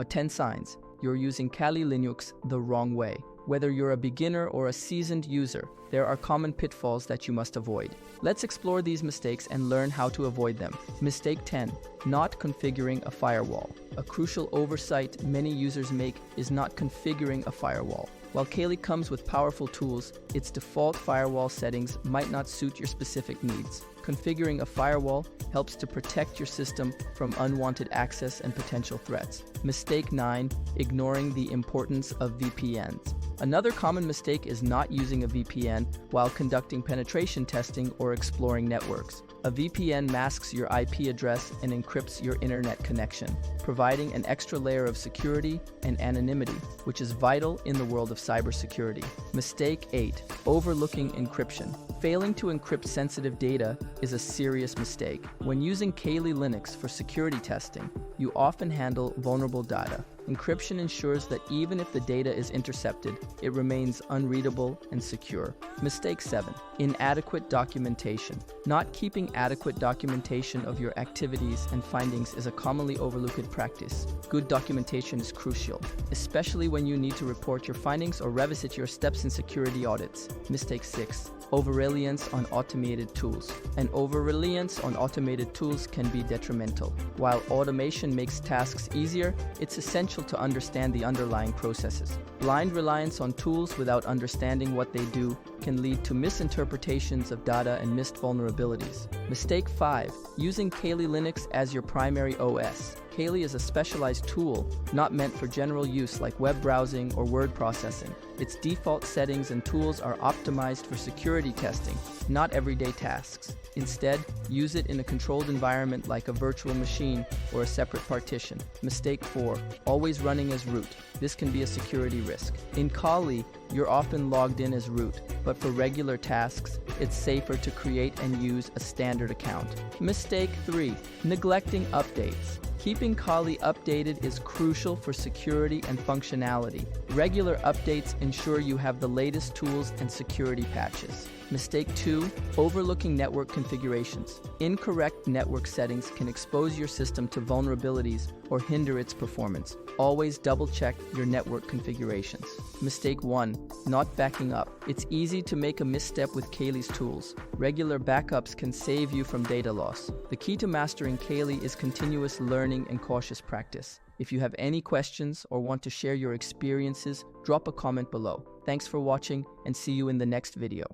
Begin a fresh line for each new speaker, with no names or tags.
10 signs you're using Kali Linux the wrong way. Whether you're a beginner or a seasoned user, there are common pitfalls that you must avoid. Let's explore these mistakes and learn how to avoid them. Mistake 10. Not configuring a firewall. A crucial oversight many users make is not configuring a firewall. While Kali comes with powerful tools, its default firewall settings might not suit your specific needs. Configuring a firewall helps to protect your system from unwanted access and potential threats. Mistake 9. Ignoring the importance of VPNs. Another common mistake is not using a VPN while conducting penetration testing or exploring networks. A VPN masks your IP address and encrypts your internet connection, providing an extra layer of security and anonymity, which is vital in the world of cybersecurity. Mistake 8. Overlooking encryption. Failing to encrypt sensitive data is a serious mistake. When using Kali Linux for security testing, you often handle vulnerable data. Encryption ensures that even if the data is intercepted, it remains unreadable and secure. Mistake 7. Inadequate documentation. Not keeping adequate documentation of your activities and findings is a commonly overlooked practice. Good documentation is crucial, especially when you need to report your findings or revisit your steps in security audits. Mistake 6. Over-reliance on automated tools. An over-reliance on automated tools can be detrimental. While automation makes tasks easier, it's essential to understand the underlying processes. Blind reliance on tools without understanding what they do can lead to misinterpretations of data and missed vulnerabilities. Mistake 5. Using Kali Linux as your primary OS. Kali is a specialized tool, not meant for general use like web browsing or word processing. Its default settings and tools are optimized for security testing, not everyday tasks. Instead, use it in a controlled environment like a virtual machine or a separate partition. Mistake 4. Always running as root. This can be a security risk. In Kali, you're often logged in as root, but for regular tasks, it's safer to create and use a standard account. Mistake 3. Neglecting updates. Keeping Kali updated is crucial for security and functionality. Regular updates ensure you have the latest tools and security patches. Mistake 2. Overlooking network configurations. Incorrect network settings can expose your system to vulnerabilities or hinder its performance. Always double-check your network configurations. Mistake 1. Not backing up. It's easy to make a misstep with Kali's tools. Regular backups can save you from data loss. The key to mastering Kali is continuous learning and cautious practice. If you have any questions or want to share your experiences, drop a comment below. Thanks for watching and see you in the next video.